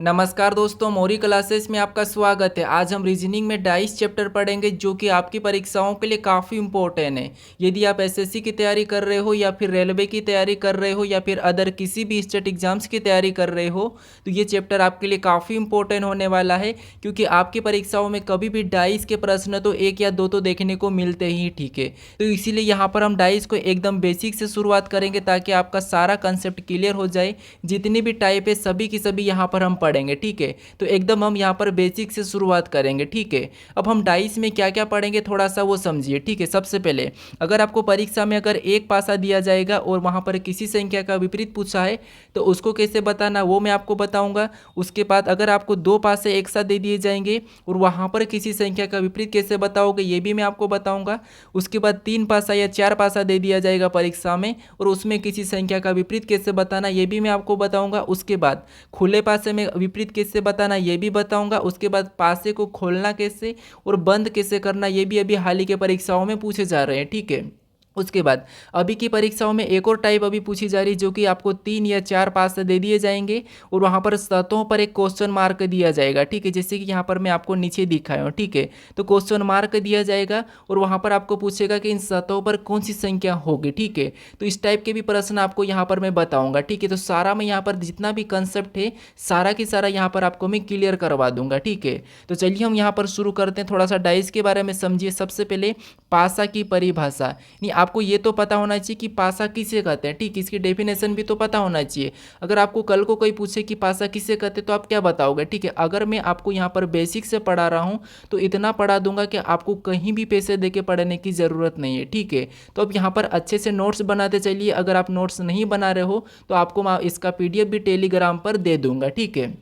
नमस्कार दोस्तों, मौरी क्लासेस में आपका स्वागत है। आज हम रीजनिंग में डाइस चैप्टर पढ़ेंगे जो कि आपकी परीक्षाओं के लिए काफ़ी इंपॉर्टेंट है। यदि आप एसएससी की तैयारी कर रहे हो या फिर रेलवे की तैयारी कर रहे हो या फिर अदर किसी भी स्टेट एग्जाम्स की तैयारी कर रहे हो तो ये चैप्टर आपके लिए काफ़ी इंपॉर्टेंट होने वाला है, क्योंकि आपकी परीक्षाओं में कभी भी डाइस के प्रश्न तो एक या दो तो देखने को मिलते ही, ठीक है। तो इसीलिए यहाँ पर हम डाइस को एकदम बेसिक से शुरुआत करेंगे ताकि आपका सारा कंसेप्ट क्लियर हो जाए। जितनी भी टाइप है सभी की सभी यहाँ पर हम पढ़ेंगे, ठीक है। तो एकदम हम यहाँ पर बेसिक से शुरुआत करेंगे, ठीक है। अब हम डाइस में क्या क्या पढ़ेंगे थोड़ा सा वो समझिए, ठीक है। सबसे पहले अगर आपको परीक्षा में अगर एक पासा दिया जाएगा और वहाँ पर किसी संख्या का विपरीत पूछा है तो उसको कैसे बताना वो मैं आपको बताऊंगा। उसके बाद अगर आपको दो पासे एक साथ दे दिए जाएंगे और वहाँ पर किसी संख्या का विपरीत कैसे बताओगे ये भी मैं आपको बताऊंगा। उसके बाद तीन पासा या चार पासा दे दिया जाएगा परीक्षा में और उसमें किसी संख्या का विपरीत कैसे बताना ये भी मैं आपको बताऊंगा। उसके बाद खुले पासे में विपरीत कैसे बताना ये भी बताऊंगा। उसके बाद पासे को खोलना कैसे और बंद कैसे करना ये भी अभी हाल ही के परीक्षाओं में पूछे जा रहे हैं, ठीक है। उसके बाद अभी की परीक्षाओं में एक और टाइप अभी पूछी जा रही है जो कि आपको तीन या चार पास दे दिए जाएंगे और वहाँ पर सतहों पर एक क्वेश्चन मार्क दिया जाएगा, ठीक है। जैसे कि यहाँ पर मैं आपको नीचे दिखाया हूँ, ठीक है। तो क्वेश्चन मार्क दिया जाएगा और वहाँ पर आपको पूछेगा कि इन सतहों पर कौन सी संख्या होगी, ठीक है। तो इस टाइप के भी प्रश्न आपको यहाँ पर मैं बताऊँगा, ठीक है। तो सारा मैं यहाँ पर जितना भी कंसेप्ट है सारा की सारा यहाँ पर आपको मैं क्लियर करवा दूंगा, ठीक है। तो चलिए हम यहाँ पर शुरू करते हैं। थोड़ा सा डाइस के बारे में समझिए। सबसे पहले पासा की परिभाषा, नहीं आपको ये तो पता होना चाहिए कि पासा किसे कहते हैं, ठीक। इसकी डेफिनेशन भी तो पता होना चाहिए। अगर आपको कल को कोई पूछे कि पासा किसे कहते हैं तो आप क्या बताओगे, ठीक है। अगर मैं आपको यहाँ पर बेसिक से पढ़ा रहा हूँ तो इतना पढ़ा दूंगा कि आपको कहीं भी पैसे दे के पढ़ने की ज़रूरत नहीं है, ठीक है। तो अब यहाँ पर अच्छे से नोट्स बनाते चलिए। अगर आप नोट्स नहीं बना रहे हो तो आपको मैं इसका PDF भी टेलीग्राम पर दे दूंगा, ठीक है।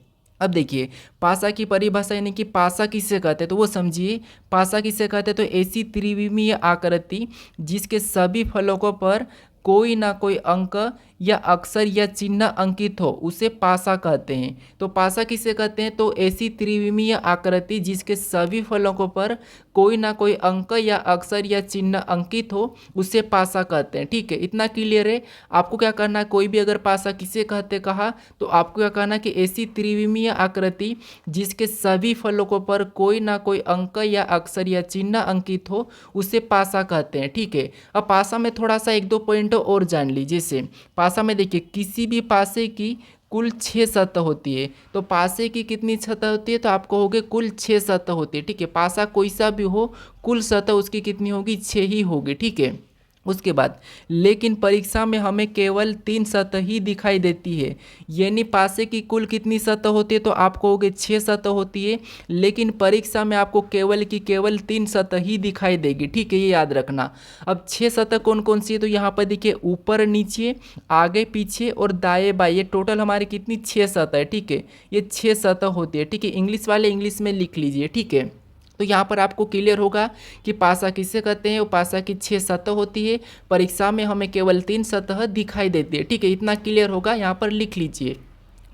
अब देखिए पासा की परिभाषा यानी कि पासा किसे कहते हैं तो वो समझिए। पासा किसे कहते हैं तो ऐसी त्रिविमीय आकृति जिसके सभी फलकों पर कोई ना कोई अंक या अक्षर या चिन्ह अंकित हो उसे पासा कहते हैं। तो पासा किसे कहते हैं तो ऐसी त्रिविमीय आकृति जिसके सभी फलकों पर कोई ना कोई अंक या अक्षर या चिन्ह अंकित हो उसे पासा कहते हैं, ठीक है। इतना क्लियर है। आपको क्या करना है, कोई भी अगर पासा किसे कहते कहा तो आपको क्या कहना कि ऐसी त्रिविमीय आकृति जिसके सभी फलकों पर कोई ना कोई अंक या अक्षर या चिन्ह अंकित हो उसे पासा कहते हैं, ठीक है। अब पासा में थोड़ा सा एक दो पॉइंट और जान लीजिए। जैसे पासा में देखिए किसी भी पासे की कुल 6 सतह होती है। तो पासे की कितनी सतह होती है तो आप कहोगे कुल 6 सतह होती है, ठीक है। पासा कोई सा भी हो कुल सतह उसकी कितनी होगी 6 ही होगी, ठीक है। उसके बाद लेकिन परीक्षा में हमें केवल 3 सतह ही दिखाई देती है। यानी पासे की कुल कितनी सतह होती है तो आप कहोगे 6 सतह होती है, लेकिन परीक्षा में आपको केवल की केवल 3 सतह ही दिखाई देगी, ठीक है। ये याद रखना। अब 6 सतह कौन कौन सी है तो यहाँ पर देखिए ऊपर नीचे आगे पीछे और दाएं बाएं, ये टोटल हमारी कितनी 6 सतह है, ठीक है। ये 6 सतह होती है, ठीक है। इंग्लिश वाले इंग्लिश में लिख लीजिए, ठीक है। तो यहाँ पर आपको क्लियर होगा कि पासा किसे कहते हैं। वो पासा की 6 सतह होती है, परीक्षा में हमें केवल 3 सतह दिखाई देती है, ठीक है। इतना क्लियर होगा, यहाँ पर लिख लीजिए।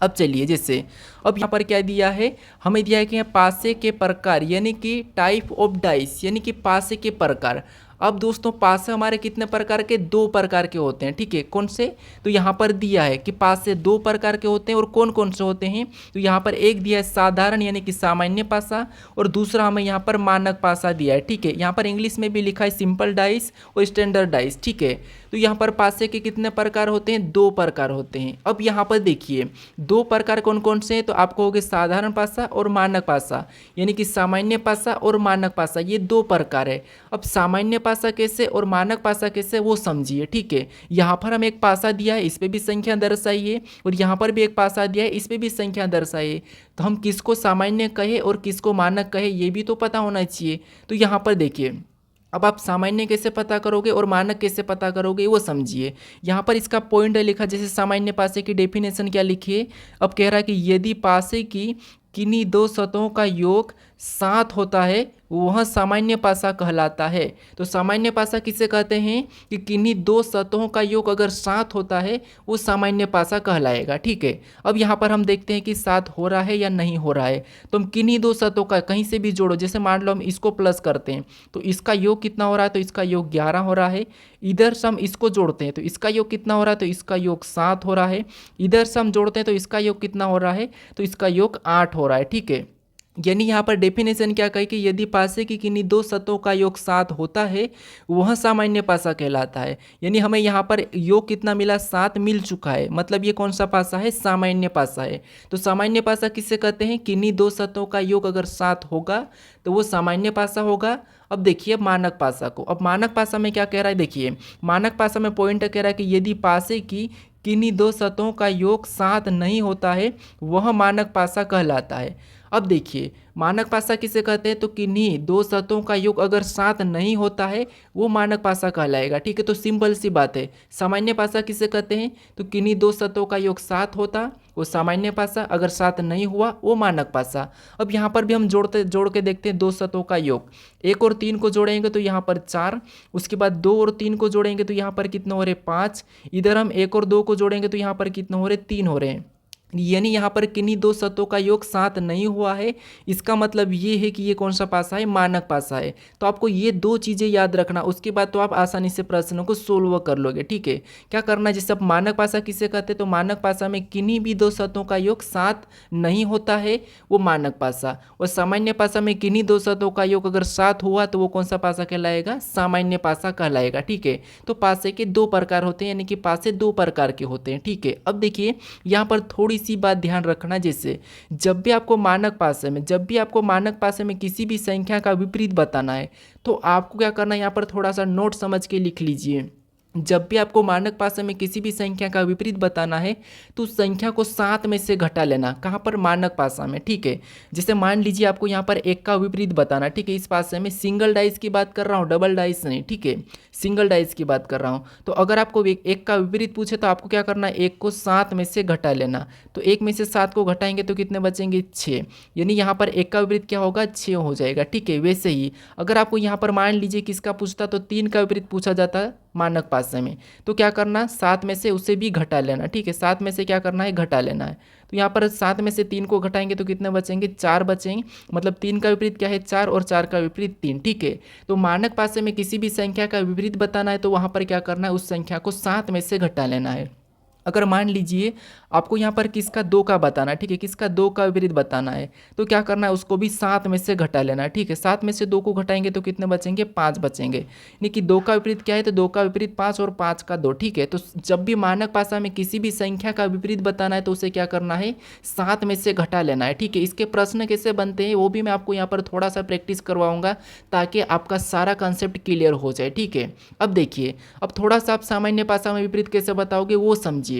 अब चलिए जैसे अब यहाँ पर क्या दिया है, हमें दिया है कि पासे के प्रकार यानी कि टाइप ऑफ डाइस यानी कि पासे के प्रकार। अब दोस्तों पासे हमारे कितने प्रकार के, 2 प्रकार के होते हैं, ठीक है। कौन से तो यहाँ पर दिया है कि पासे 2 प्रकार के होते हैं और कौन कौन से होते हैं तो यहाँ पर एक दिया है साधारण यानी कि सामान्य पासा और दूसरा हमें यहाँ पर मानक पासा दिया है, ठीक है। यहाँ पर इंग्लिश में भी लिखा है सिंपल डाइस और स्टैंडर्ड डाइस, ठीक है। तो यहाँ पर पासे के कितने प्रकार होते हैं, 2 प्रकार होते हैं। अब यहाँ पर देखिए 2 प्रकार कौन कौन से हैं तो आप कहोगे साधारण पासा और मानक पासा यानी कि सामान्य पासा और मानक पासा, ये 2 प्रकार है। अब सामान्य पासा कैसे और मानक पासा कैसे वो समझिए, ठीक है। यहाँ पर हम एक पासा दिया है, इस पर भी संख्या दर्शाइए और यहाँ पर भी एक पासा दिया है, इस पर भी संख्या दर्शाइए। तो हम किसको सामान्य कहे और किसको मानक कहे ये भी तो पता होना चाहिए। तो यहाँ पर देखिए अब आप सामान्य कैसे पता करोगे और मानक कैसे पता करोगे वो समझिए। यहाँ पर इसका पॉइंट लिखा, जैसे सामान्य पासे की डेफिनेशन क्या लिखिए। अब कह रहा है कि यदि पासे की किन्हीं 2 सतहों का योग साथ होता है वह सामान्य पासा कहलाता है। तो सामान्य पासा किसे कहते हैं कि किन्हीं दो सतहों का योग अगर साथ होता है वो सामान्य पासा कहलाएगा। ठीक है, अब यहाँ पर हम देखते हैं कि साथ हो रहा है या नहीं हो रहा है। तो हम किन्हीं दो सतहों का कहीं से भी जोड़ो, जैसे मान लो हम इसको प्लस करते हैं तो इसका योग कितना हो रहा है, तो इसका योग 11 हो रहा है। इधर से हम इसको जोड़ते हैं तो इसका योग कितना हो रहा है, तो इसका योग 7 हो रहा है। इधर से हम जोड़ते हैं तो इसका योग कितना हो रहा है, तो इसका योग 8 हो रहा है। ठीक है, यानी यहाँ पर डेफिनेशन क्या कही कि यदि पासे की किन्हीं दो सतहों का योग 7 होता है वह सामान्य पासा कहलाता है। यानी हमें यहाँ पर योग कितना मिला, 7 मिल चुका है, मतलब ये कौन सा पासा है, सामान्य पासा है। तो सामान्य पासा किसे कहते हैं, किन्हीं दो सतहों का योग अगर 7 होगा तो वो सामान्य पासा होगा। अब देखिए मानक पासा को, अब मानक पासा में क्या कह रहा है, देखिए मानक पासा में पॉइंट कह रहा है कि यदि पासे की किन्हीं दो सतहों का योग 7 नहीं होता है वह मानक पासा कहलाता है। अब देखिए मानक पासा किसे कहते हैं, तो किन्हीं दो सतहों का योग अगर 7 नहीं होता है वो मानक पासा कहलाएगा। ठीक है, तो सिंपल सी बात है। सामान्य पासा किसे कहते हैं, तो किन्हीं दो सतहों का योग 7 होता वो सामान्य पासा, अगर 7 नहीं हुआ वो मानक पासा। अब यहाँ पर भी हम जोड़ के देखते हैं दो सतहों का योग। 1 और 3 को जोड़ेंगे तो यहाँ पर 4, उसके बाद 2 और 3 को जोड़ेंगे तो यहाँ पर कितने हो रहे, 5। इधर हम 1 और 2 को जोड़ेंगे तो यहाँ पर कितने हो रहे, 3 हो रहे हैं। यानी यहाँ पर किन्हीं दो सतहों का योग 7 नहीं हुआ है, इसका मतलब ये है कि ये कौन सा पासा है, मानक पासा है। तो आपको ये दो चीज़ें याद रखना, उसके बाद तो आप आसानी से प्रश्नों को सोल्व कर लोगे। ठीक है, क्या करना है, जैसे आप मानक पासा किसे कहते हैं, तो मानक पासा में किन्हीं भी दो सतहों का योग 7 नहीं होता है वो मानक पासा, और सामान्य पासा में किन्हीं दो सतहों का योग अगर 7 हुआ तो वो कौन सा पासा कहलाएगा, सामान्य पासा कहलाएगा। ठीक है, तो पासे के दो प्रकार होते हैं, यानी कि पासे दो प्रकार के होते हैं। ठीक है, अब देखिए यहाँ पर थोड़ी सी बात ध्यान रखना, जैसे जब भी आपको मानक पासे में किसी भी संख्या का विपरीत बताना है तो आपको क्या करना है, यहाँ पर थोड़ा सा नोट समझ के लिख लीजिए। जब भी आपको मानक पासे में किसी भी संख्या का विपरीत बताना है तो उस संख्या को 7 में से घटा लेना। कहाँ पर, मानक पासा में। ठीक है, जैसे मान लीजिए आपको यहाँ पर 1 का विपरीत बताना। ठीक है, इस पासे में सिंगल डाइस की बात कर रहा हूँ, डबल डाइस नहीं। ठीक है, सिंगल डाइस की बात कर रहा हूँ। तो अगर आपको 1 का विपरीत पूछे तो आपको क्या करना है, 1 को 7 में से घटा लेना। तो 1 में से 7 को घटाएंगे तो कितने बचेंगे, 6। यानी यहाँ पर 1 का विपरीत क्या होगा, 6 हो जाएगा। ठीक है, वैसे ही अगर आपको यहाँ पर मान लीजिए किसका पूछता तो 3 का विपरीत पूछा जाता मानक पासे में, तो क्या करना, 7 में से उसे भी घटा लेना। ठीक है, 7 में से क्या करना है, घटा लेना है। तो यहाँ पर 7 में से 3 को घटाएंगे तो कितने बचेंगे, 4 बचेंगे। मतलब 3 का विपरीत क्या है, 4, और 4 का विपरीत 3। ठीक है, तो मानक पासे में किसी भी संख्या का विपरीत बताना है तो वहाँ पर क्या करना है, उस संख्या को 7 में से घटा लेना है। अगर मान लीजिए आपको यहाँ पर किसका 2 का बताना है, ठीक है, किसका 2 का विपरीत बताना है तो क्या करना है, उसको भी 7 में से घटा लेना है। ठीक है, 7 में से 2 को घटाएंगे तो कितने बचेंगे, 5 बचेंगे। यानी कि 2 का विपरीत क्या है, तो 2 का विपरीत 5 और 5 का 2। ठीक है, तो जब भी मानक पासा में किसी भी संख्या का विपरीत बताना है तो उसे क्या करना है, 7 में से घटा लेना है। ठीक है, इसके प्रश्न कैसे बनते हैं वो भी मैं आपको यहाँ पर थोड़ा सा प्रैक्टिस करवाऊंगा ताकि आपका सारा कंसेप्ट क्लियर हो जाए। ठीक है, अब देखिए, अब थोड़ा सा आप सामान्य पासा में विपरीत कैसे बताओगे वो समझिए।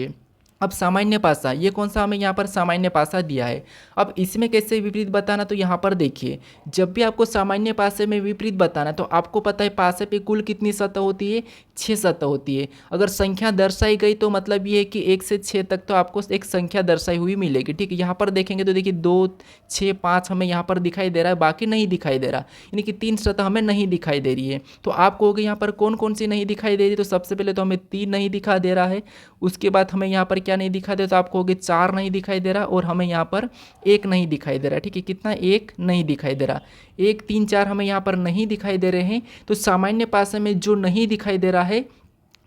अब सामान्य पासा, ये कौन सा हमें यहाँ पर सामान्य पासा दिया है। अब इसमें कैसे विपरीत बताना, तो यहाँ पर देखिए जब भी आपको सामान्य पासे में विपरीत बताना तो आपको पता है पासे पे कुल कितनी सतह होती है, 6 सतह होती है। अगर संख्या दर्शाई गई तो मतलब ये है कि 1 से 6 तक तो आपको एक संख्या दर्शाई हुई मिलेगी। ठीक है, यहाँ पर देखेंगे तो देखिए 2, 6, 5 हमें यहाँ पर दिखाई दे रहा है, बाकी नहीं दिखाई दे रहा, यानी कि 3 सतह हमें नहीं दिखाई दे रही है। तो आप कहोगे यहाँ पर कौन कौन सी नहीं दिखाई दे रही, तो सबसे पहले तो हमें 3 नहीं दिखा दे रहा है, उसके बाद हमें यहाँ पर क्या नहीं दिखा दे, तो आप कहोगे 4 नहीं दिखाई दे रहा, और हमें यहाँ पर 1 नहीं दिखाई दे रहा। ठीक है, कितना, 1 नहीं दिखाई दे रहा। 1, 3, 4 हमें यहाँ पर नहीं दिखाई दे रहे हैं। तो सामान्य पासे में जो नहीं दिखाई दे रहा है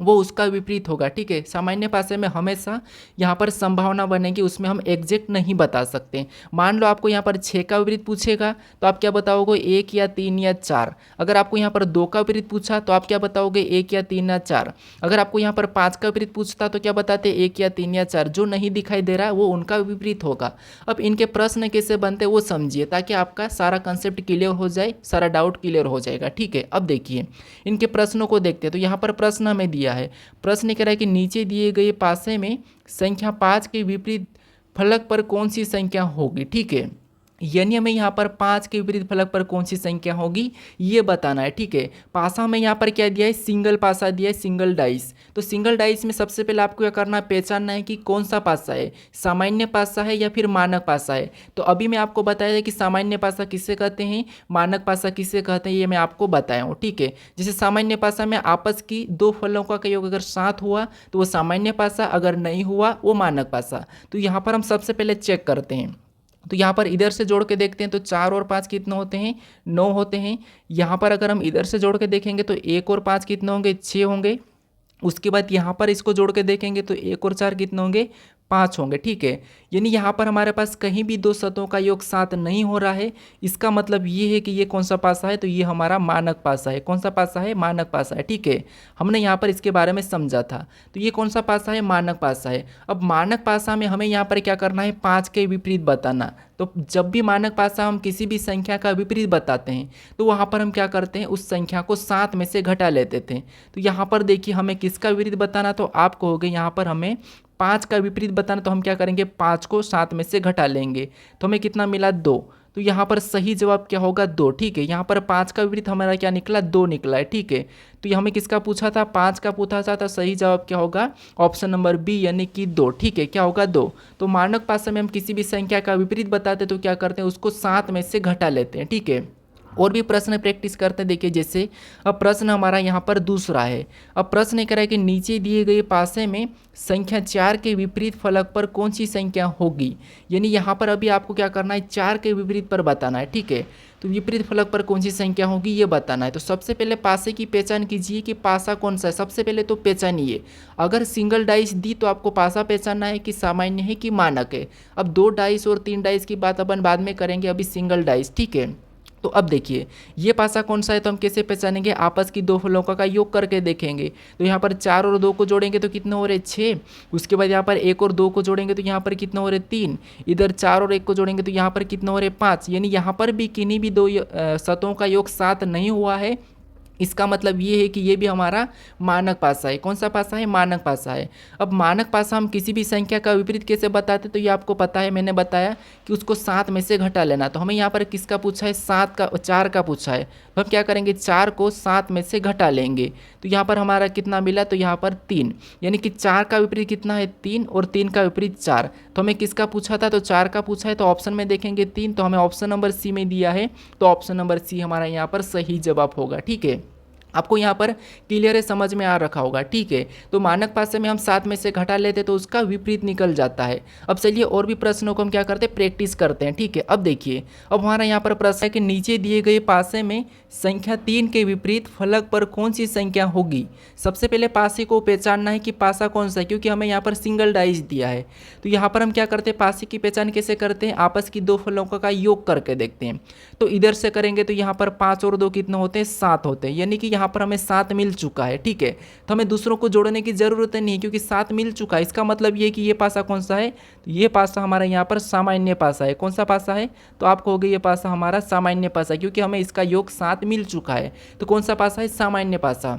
वो उसका विपरीत होगा। ठीक है, सामान्य पासे में हमेशा यहाँ पर संभावना बनेगी, उसमें हम एग्जैक्ट नहीं बता सकते। मान लो आपको यहाँ पर 6 का विपरीत पूछेगा तो आप क्या बताओगे, 1 या 3 या 4। अगर आपको यहाँ पर 2 का विपरीत पूछा तो आप क्या बताओगे, 1 या 3 या 4। अगर आपको यहाँ पर 5 का विपरीत पूछता तो क्या बताते, 1 या 3 या 4। जो नहीं दिखाई दे रहा वो उनका विपरीत होगा। अब इनके प्रश्न कैसे बनते वो समझिए ताकि आपका सारा कंसेप्ट क्लियर हो जाए, सारा डाउट क्लियर हो जाएगा। ठीक है, अब देखिए इनके प्रश्नों को देखते हैं। तो यहाँ पर प्रश्न हमें दिया है, प्रश्न कह रहा है कि नीचे दिए गए पासे में संख्या 5 के विपरीत फलक पर कौन सी संख्या होगी। ठीक है, यानी हमें यहाँ पर 5 के विपरीत फलक पर कौन सी संख्या होगी ये बताना है। ठीक है, पासा हमें यहाँ पर क्या दिया है, सिंगल पासा दिया है, सिंगल डाइस। तो सिंगल डाइस में सबसे पहले आपको क्या करना है, पहचानना है कि कौन सा पासा है, सामान्य पासा है या फिर मानक पासा है। तो अभी मैं आपको बताया था कि सामान्य पासा किसे कहते हैं, मानक पासा किसे कहते हैं, ये मैं आपको बताया हूँ। ठीक है, जैसे सामान्य पासा में आपस की दो फलों का योग अगर साथ हुआ तो वो सामान्य पासा, अगर नहीं हुआ वो मानक पासा। तो यहाँ पर हम सबसे पहले चेक करते हैं। तो यहाँ पर इधर से जोड़ के देखते हैं तो 4 और 5 कितने होते हैं, 9 होते हैं। यहाँ पर अगर हम इधर से जोड़ के देखेंगे तो 1 और 5 कितने होंगे, 6 होंगे। उसके बाद यहाँ पर इसको जोड़ के देखेंगे तो 1 और 4 कितने होंगे, 5 होंगे। ठीक है, यानी यहाँ पर हमारे पास कहीं भी दो सतहों का योग साथ नहीं हो रहा है। इसका मतलब ये है कि ये कौन सा पासा है, तो ये हमारा मानक पासा है। कौन सा पासा है, मानक पासा है। ठीक है, हमने यहाँ पर इसके बारे में समझा था। तो ये कौन सा पासा है, मानक पासा है। अब मानक पासा में हमें यहाँ पर क्या करना है, 5 के विपरीत बताना। तो जब भी मानक पासा हम किसी भी संख्या का विपरीत बताते हैं तो वहाँ पर हम क्या करते हैं, उस संख्या को 7 में से घटा लेते थे। तो यहाँ पर देखिए हमें किसका विपरीत बताना, तो आप कहोगे यहाँ पर हमें 5 का विपरीत बताना। तो हम क्या करेंगे, 5 को 7 में से घटा लेंगे तो हमें कितना मिला, 2। तो यहाँ पर सही जवाब क्या होगा, 2। ठीक है, यहाँ पर 5 का विपरीत हमारा क्या निकला, 2 निकला है। ठीक है, तो ये हमें किसका पूछा था, 5 का पूछा था। तो सही जवाब क्या होगा, ऑप्शन नंबर बी यानी कि 2। ठीक है, क्या होगा, 2। तो मानक पासा में हम किसी भी संख्या का विपरीत बताते तो क्या करते हैं, उसको 7 में से घटा लेते हैं। ठीक है, और भी प्रश्न प्रैक्टिस करते हैं। देखिए जैसे अब प्रश्न हमारा यहाँ पर दूसरा है। अब प्रश्न कह रहा है कि नीचे दिए गए पासे में संख्या 4 के विपरीत फलक पर कौन सी संख्या होगी। यानी यहाँ पर अभी आपको क्या करना है, 4 के विपरीत पर बताना है। ठीक है, तो विपरीत फलक पर कौन सी संख्या होगी ये बताना है। तो सबसे पहले पासे की पहचान कीजिए कि पासा कौन सा है। सबसे पहले तो पहचानिए, अगर सिंगल डाइस दी तो आपको पासा पहचानना है कि सामान्य है कि मानक है। अब 2 डाइस और 3 डाइस की बात अपन बाद में करेंगे, अभी सिंगल डाइस। ठीक है, तो अब देखिए ये पासा कौन सा है, तो हम कैसे पहचानेंगे, आपस की दो फलों का योग करके देखेंगे। तो यहाँ पर 4 और 2 को जोड़ेंगे तो कितने हो रहे, 6। उसके बाद यहाँ पर 1 और 2 को जोड़ेंगे तो यहाँ पर कितने हो रहे, 3। इधर 4 और 1 को जोड़ेंगे तो यहाँ पर कितने हो रहे, 5। यानी यहाँ पर भी किन्हीं भी दो सतहों का योग साथ नहीं हुआ है। इसका मतलब ये है कि ये भी हमारा मानक पासा है। कौन सा पासा है, मानक पासा है। अब मानक पासा हम किसी भी संख्या का विपरीत कैसे बताते, तो ये आपको पता है, मैंने बताया कि उसको 7 में से घटा लेना। तो हमें यहाँ पर किसका पूछा है, 4 का पूछा है। तो हम क्या करेंगे, 4 को 7 में से घटा लेंगे। तो यहाँ पर हमारा कितना मिला, तो यहाँ पर 3। यानी कि 4 का विपरीत कितना है, 3, और 3 का विपरीत 4। तो हमें किसका पूछा था, तो 4 का पूछा है। तो ऑप्शन में देखेंगे 3, तो हमें ऑप्शन नंबर सी में दिया है। तो ऑप्शन नंबर सी हमारा यहाँ पर सही जवाब होगा। ठीक है, आपको यहाँ पर क्लियर है, समझ में आ रखा होगा। ठीक है, तो मानक पासे में हम 7 में से घटा लेते तो उसका विपरीत निकल जाता है। अब चलिए और भी प्रश्नों को हम क्या करते हैं, प्रैक्टिस करते हैं। ठीक है, अब देखिए अब हमारा यहाँ पर प्रश्न है कि नीचे दिए गए पासे में संख्या 3 के विपरीत फलक पर कौन सी संख्या होगी। सबसे पहले पासे को पहचानना है कि पासा कौन सा है, क्योंकि हमें यहाँ पर सिंगल डाइस दिया है। तो यहाँ पर हम क्या करते हैं, पासे की पहचान कैसे करते हैं, आपस की दो फलों का योग करके देखते हैं। तो इधर से करेंगे तो यहाँ पर 5 और 2 कितने होते हैं, 7 होते हैं। यानी कि यहाँ पर हमें 7 मिल चुका है। ठीक है, तो हमें दूसरों को जोड़ने की जरूरत नहीं है क्योंकि 7 मिल चुका है। इसका मतलब ये कि ये पासा कौन सा है, तो ये पासा हमारा यहाँ पर सामान्य पासा है। कौन सा पासा है, तो आप कहोगे ये पासा हमारा सामान्य पासा है, क्योंकि हमें इसका योग 7 मिल चुका है। तो कौन सा पासा है, सामान्य पासा।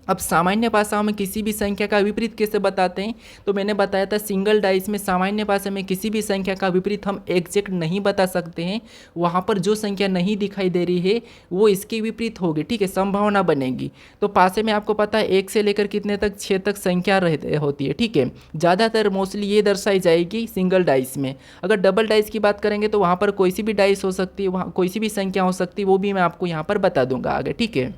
अब सामान्य पासा में किसी भी संख्या का विपरीत कैसे बताते हैं, तो मैंने बताया था सिंगल डाइस में सामान्य पासे में किसी भी संख्या का विपरीत हम एग्जैक्ट नहीं बता सकते हैं। वहाँ पर जो संख्या नहीं दिखाई दे रही है वो इसके विपरीत होगी। ठीक है, संभावना बनेगी। तो पासे में आपको पता है 1 से लेकर कितने तक, 6 तक संख्या होती है। ठीक है, ज़्यादातर मोस्टली ये दर्शाई जाएगी सिंगल डाइस में। अगर डबल डाइस की बात करेंगे तो वहाँ पर कोई सी भी डाइस हो सकती है, वहाँ कोई सी भी संख्या हो सकती है, वो भी मैं आपको यहाँ पर बता दूंगा आगे। ठीक है,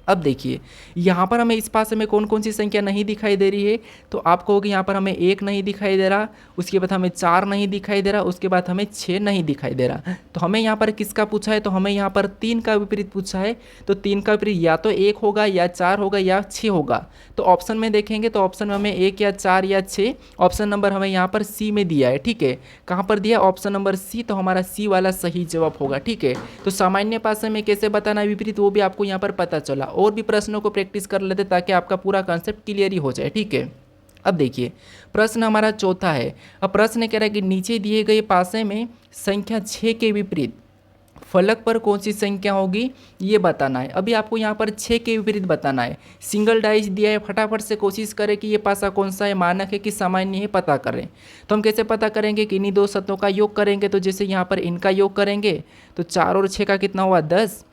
अब देखिए यहाँ पर हमें इस पासे में कौन कौन सी संख्या नहीं दिखाई दे रही है, तो आप कहोगे यहाँ पर हमें 1 नहीं दिखाई दे रहा, उसके बाद हमें 4 नहीं दिखाई दे रहा, उसके बाद हमें 6 नहीं दिखाई दे रहा। तो हमें यहाँ पर किसका पूछा है, तो हमें यहाँ पर 3 का विपरीत पूछा है। तो 3 का विपरीत या तो 1 होगा या 4 होगा या 6 होगा। तो ऑप्शन में देखेंगे तो ऑप्शन में हमें 1 या 4 या 6, ऑप्शन नंबर हमें यहाँ पर सी में दिया है। ठीक है, कहाँ पर दिया, ऑप्शन नंबर सी। तो हमारा सी वाला सही जवाब होगा। ठीक है, तो सामान्य पासे में कैसे बताना विपरीत वो भी आपको यहाँ पर पता चला। और भी प्रश्नों को प्रैक्टिस कर लेते ताकि आपका पूरा कॉन्सेप्ट क्लियर ही हो जाए। ठीक है, अब देखिए प्रश्न हमारा चौथा है। अब प्रश्न कह रहा है कि नीचे दिए गए पासे में संख्या 6 के विपरीत फलक पर कौन सी संख्या होगी ये बताना है। अभी आपको यहाँ पर 6 के विपरीत बताना है। सिंगल डाइस दिया है, फटाफट से कोशिश करें कि ये पासा कौन सा है, मानक है कि सामान्य है, पता करें। तो हम कैसे पता करेंगे कि इन्हीं दो शतों का योग करेंगे। तो जैसे यहाँ पर इनका योग करेंगे तो 4 और 6 का कितना हुआ 10।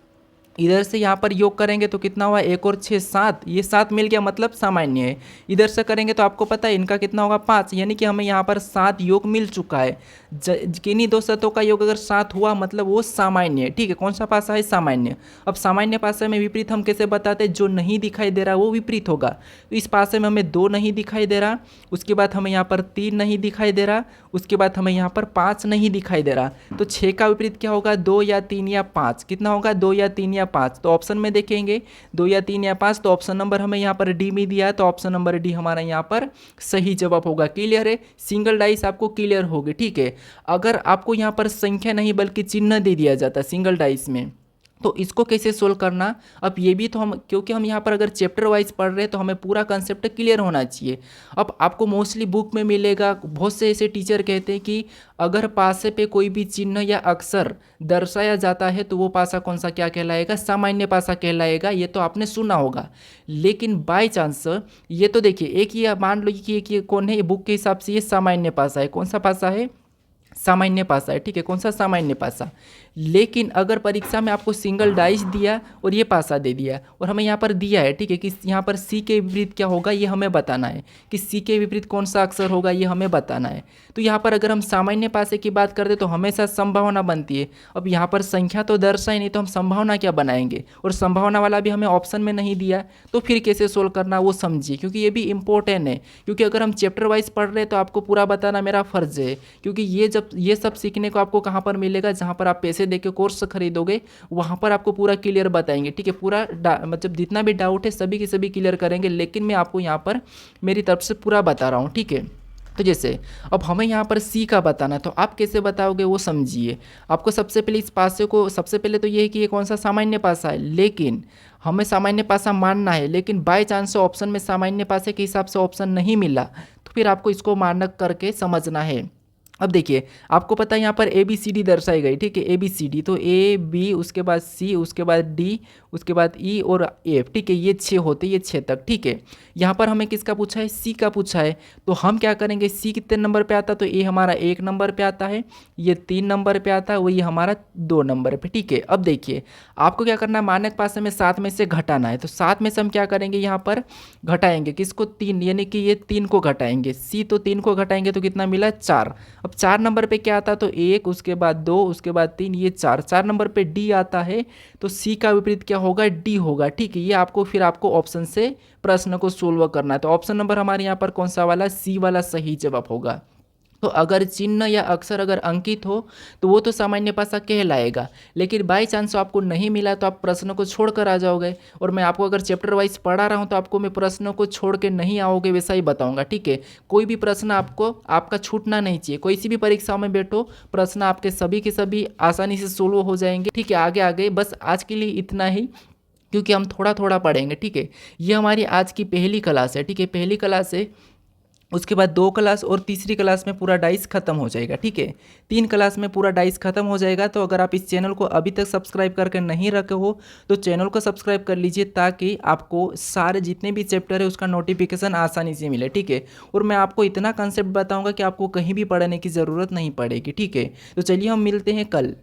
इधर से यहाँ पर योग करेंगे तो कितना हुआ 1 और 6 7, ये 7 मिल गया मतलब सामान्य है। इधर से करेंगे तो आपको पता है इनका कितना होगा 5, यानी कि हमें यहाँ पर 7 योग मिल चुका है। किन्हीं दो शतों का योग अगर 7 हुआ मतलब वो सामान्य है। ठीक है, कौन सा पासा है सामान्य। अब सामान्य पासा में विपरीत हम कैसे बताते हैं, जो नहीं दिखाई दे रहा वो विपरीत होगा। तो इस पासे में हमें 2 नहीं दिखाई दे रहा, उसके बाद हमें यहाँ पर 3 नहीं दिखाई दे रहा, उसके बाद हमें यहाँ पर 5 नहीं दिखाई दे रहा। तो 6 का विपरीत क्या होगा 2 या 3 या 5, कितना होगा 2 या 3 या 5। तो ऑप्शन में देखेंगे 2 या 3 या 5, तो ऑप्शन नंबर हमें यहाँ पर डी में दिया, तो ऑप्शन नंबर डी हमारा यहाँ पर सही जवाब होगा। क्लियर है, सिंगल डाइस आपको क्लियर होगी। ठीक है, अगर आपको यहाँ पर संख्या नहीं बल्कि चिन्ह दे दिया जाता सिंगल डाइस में तो इसको कैसे सोल्व करना। अब ये भी तो हम, क्योंकि हम यहाँ पर अगर चैप्टर वाइज पढ़ रहे हैं तो हमें पूरा कंसेप्ट क्लियर होना चाहिए। अब आपको मोस्टली बुक में मिलेगा, बहुत से ऐसे टीचर कहते हैं कि अगर पासे पे कोई भी चिन्ह या अक्षर दर्शाया जाता है तो वो पासा कौन सा क्या कहलाएगा, सामान्य पासा कहलाएगा। ये तो आपने सुना होगा, लेकिन बाय चांस ये तो देखिए एक ही मान लो कि एक ये कौन है, ये बुक के हिसाब से ये सामान्य पासा है। कौन सा पासा है, सामान्य पासा है। ठीक है, कौन सा सामान्य पासा। लेकिन अगर परीक्षा में आपको सिंगल डाइस दिया और ये पासा दे दिया और हमें यहाँ पर दिया है, ठीक है, कि यहाँ पर सी के विपरीत क्या होगा ये हमें बताना है, कि सी के विपरीत कौन सा अक्षर होगा ये हमें बताना है। तो यहाँ पर अगर हम सामान्य पासे की बात करते तो हमेशा संभावना बनती है। अब यहाँ पर संख्या तो दर्शाई नहीं, तो हम संभावना क्या बनाएंगे, और संभावना वाला भी हमें ऑप्शन में नहीं दिया, तो फिर कैसे सोल्व करना वो समझिए, क्योंकि ये भी इंपॉर्टेंट है। क्योंकि अगर हम चैप्टर वाइज पढ़ रहे हैं तो आपको पूरा बताना मेरा फर्ज है, क्योंकि ये सब सीखने को आपको कहाँ पर मिलेगा, जहाँ पर आप पैसे देके कोर्स खरीदोगे वहाँ पर आपको पूरा क्लियर बताएंगे। ठीक है, पूरा मतलब जितना भी डाउट है सभी के सभी क्लियर करेंगे, लेकिन मैं आपको यहाँ पर मेरी तरफ से पूरा बता रहा हूँ। ठीक है, तो जैसे अब हमें यहाँ पर सी का बताना है, तो आप कैसे बताओगे वो समझिए। आपको सबसे पहले इस पासे को, सबसे पहले तो ये है कि ये कौन सा सामान्य पासा है, लेकिन हमें सामान्य पासा मानना है, लेकिन बाय चांस ऑप्शन में सामान्य पासे के हिसाब से ऑप्शन नहीं मिला, तो फिर आपको इसको मानक करके समझना है। अब देखिए आपको पता है यहाँ पर ए बी सी डी दर्शाई गई। ठीक है, ए बी सी डी, तो ए बी, उसके बाद सी, उसके बाद डी, उसके बाद ई और एफ। ठीक है, ये 6 होते, ये 6 तक। ठीक है, यहाँ पर हमें किसका पूछा है, सी का पूछा है। तो हम क्या करेंगे, सी कितने नंबर पे आता है, तो ए हमारा 1 नंबर पे आता है, ये 3 नंबर पे आता है, वही हमारा 2 नंबर पे। ठीक है, अब देखिए आपको क्या करना है, मानक पासे में 7 में से घटाना है। तो 7 में से हम क्या करेंगे, यहाँ पर घटाएंगे किसको, 3, यानी कि ये 3 को घटाएंगे, सी तो 3 को घटाएंगे तो कितना मिला 4। अब 4 नंबर पे क्या आता है, तो 1, उसके बाद 2, उसके बाद 3, ये 4 नंबर पे डी आता है, तो सी का विपरीत क्या होगा, डी होगा। ठीक है, ये आपको फिर आपको ऑप्शन से प्रश्न को सोल्व करना है। तो ऑप्शन नंबर हमारे यहाँ पर कौन सा वाला, सी वाला सही जवाब होगा। तो अगर चिन्ह या अक्षर अगर अंकित हो तो वो तो सामान्य पासा कहलाएगा, लेकिन बाई चांस आपको नहीं मिला तो आप प्रश्न को छोड़कर आ जाओगे। और मैं आपको अगर चैप्टर वाइज पढ़ा रहा हूँ तो आपको मैं प्रश्नों को छोड़ के नहीं आओगे वैसा ही बताऊंगा। ठीक है, कोई भी प्रश्न आपका छूटना नहीं चाहिए। कोई सी भी परीक्षाओं में बैठो, प्रश्न आपके सभी के सभी आसानी से सोल्व हो जाएंगे। ठीक है, आगे आगे बस आज के लिए इतना ही, क्योंकि हम थोड़ा थोड़ा पढ़ेंगे। ठीक है, ये हमारी आज की पहली क्लास है। ठीक है, पहली क्लास है, उसके बाद 2 क्लास और तीसरी क्लास में पूरा डाइस खत्म हो जाएगा। ठीक है, 3 क्लास में पूरा डाइस खत्म हो जाएगा। तो अगर आप इस चैनल को अभी तक सब्सक्राइब करके नहीं रखे हो तो चैनल को सब्सक्राइब कर लीजिए, ताकि आपको सारे जितने भी चैप्टर है उसका नोटिफिकेशन आसानी से मिले। ठीक है, और मैं आपको इतना कंसेप्ट बताऊंगा कि आपको कहीं भी पढ़ने की ज़रूरत नहीं पड़ेगी। ठीक है, तो चलिए हम मिलते हैं कल।